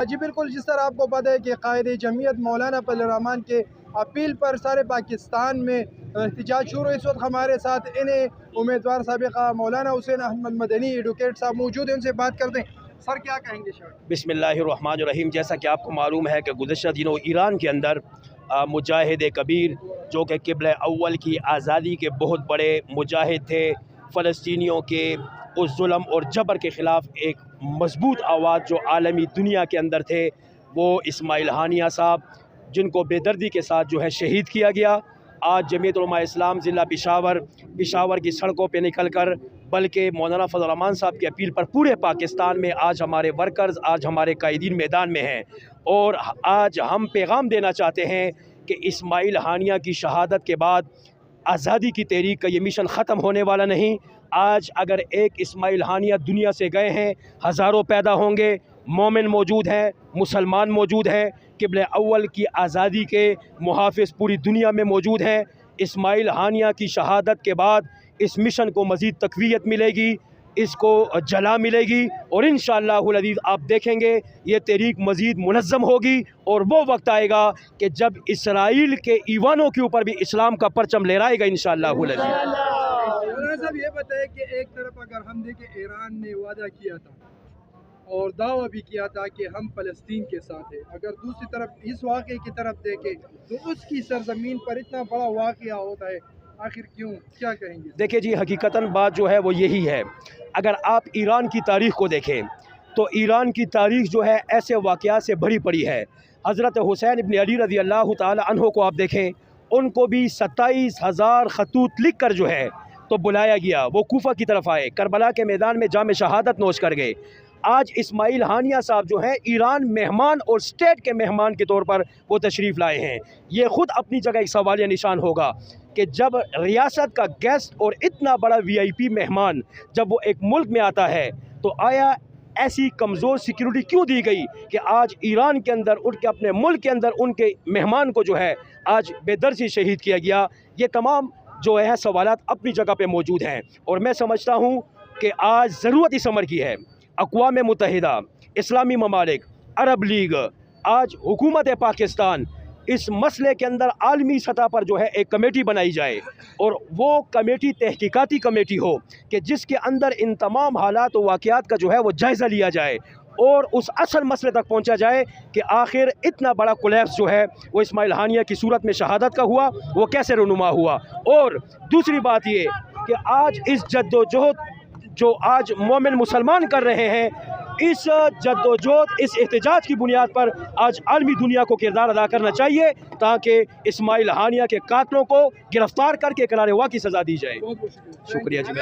جی بالکل، جس طرح آپ کو پتہ ہے کہ قائد جمعیت مولانا فضل الرحمان کے اپیل پر سارے پاکستان میں احتجاج شروع ہے۔ اس وقت ہمارے ساتھ انہیں امیدوار سابقہ مولانا حسین احمد مدنی ایڈوکیٹ صاحب موجود ہیں، ان سے بات کرتے ہیں۔ سر کیا کہیں گے؟ بسم اللہ الرحمن الرحیم۔ جیسا کہ آپ کو معلوم ہے کہ گزشتہ دنوں ایران کے اندر مجاہد کبیر جو کہ قبلہ اول کی آزادی کے بہت بڑے مجاہد تھے، فلسطینیوں کے اس ظلم اور جبر کے خلاف ایک مضبوط آواز جو عالمی دنیا کے اندر تھے، وہ اسماعیل ہانیہ صاحب جن کو بے دردی کے ساتھ جو ہے شہید کیا گیا۔ آج جمعیت علماء اسلام ضلع پشاور کی سڑکوں پہ نکل کر، بلکہ مولانا فضل الرحمان صاحب کی اپیل پر پورے پاکستان میں آج ہمارے ورکرز، آج ہمارے قائدین میدان میں ہیں، اور آج ہم پیغام دینا چاہتے ہیں کہ اسماعیل ہانیہ کی شہادت کے بعد آزادی کی تحریک کا یہ مشن ختم ہونے والا نہیں۔ آج اگر ایک اسماعیل ہانیہ دنیا سے گئے ہیں، ہزاروں پیدا ہوں گے۔ مومن موجود ہیں، مسلمان موجود ہیں، قبلہ اول کی آزادی کے محافظ پوری دنیا میں موجود ہیں۔ اسماعیل ہانیہ کی شہادت کے بعد اس مشن کو مزید تقویت ملے گی، اس کو جلا ملے گی، اور انشاءاللہ العزیز آپ دیکھیں گے یہ تحریک مزید منظم ہوگی، اور وہ وقت آئے گا کہ جب اسرائیل کے ایوانوں کے اوپر بھی اسلام کا پرچم لہرائے گا انشاءاللہ العزیز۔ مولانا صاحب یہ بتائیں کہ ایک طرف اگر ہم دیکھیں ایران نے وعدہ کیا تھا اور دعویٰ بھی کیا تھا کہ ہم فلسطین کے ساتھ ہیں، اگر دوسری طرف اس واقعے کی طرف دیکھیں تو اس کی سرزمین پر اتنا بڑا واقعہ ہوتا ہے، آخر کیوں؟ کیا کہیں گے؟ دیکھیں جی، حقیقتاً بات جو ہے وہ یہی ہے۔ اگر آپ ایران کی تاریخ کو دیکھیں تو ایران کی تاریخ جو ہے ایسے واقعات سے بھری پڑی ہے۔ حضرت حسین ابن علی رضی اللہ تعالی عنہ کو آپ دیکھیں، ان کو بھی 27,000 خطوط لکھ کر جو ہے تو بلایا گیا، وہ کوفہ کی طرف آئے، کربلا کے میدان میں جام شہادت نوش کر گئے۔ آج اسماعیل ہانیہ صاحب جو ہیں ایران مہمان اور اسٹیٹ کے مہمان کے طور پر وہ تشریف لائے ہیں۔ یہ خود اپنی جگہ ایک سوالیہ نشان ہوگا کہ جب ریاست کا گیسٹ اور اتنا بڑا VIP مہمان جب وہ ایک ملک میں آتا ہے تو آیا ایسی کمزور سیکیورٹی کیوں دی گئی کہ آج ایران کے اندر ان کے اپنے ملک کے اندر ان کے مہمان کو جو ہے آج بے دردی شہید کیا گیا؟ یہ تمام جو ہے سوالات اپنی جگہ پہ موجود ہیں، اور میں سمجھتا ہوں کہ آج ضرورت اس امر کی ہے اقوام متحدہ، اسلامی ممالک، عرب لیگ، آج حکومت پاکستان اس مسئلے کے اندر عالمی سطح پر جو ہے ایک کمیٹی بنائی جائے، اور وہ کمیٹی تحقیقاتی کمیٹی ہو کہ جس کے اندر ان تمام حالات و واقعات کا جو ہے وہ جائزہ لیا جائے، اور اس اصل مسئلے تک پہنچا جائے کہ آخر اتنا بڑا کولیپس جو ہے وہ اسماعیل ہانیہ کی صورت میں شہادت کا ہوا، وہ کیسے رونما ہوا۔ اور دوسری بات یہ کہ آج اس جد و جہد جو آج مومن مسلمان کر رہے ہیں، اس جد و جہد، اس احتجاج کی بنیاد پر آج عالمی دنیا کو کردار ادا کرنا چاہیے تاکہ اسماعیل ہانیہ کے قاتلوں کو گرفتار کر کے قرار واقعی سزا دی جائے۔ شکریہ جی۔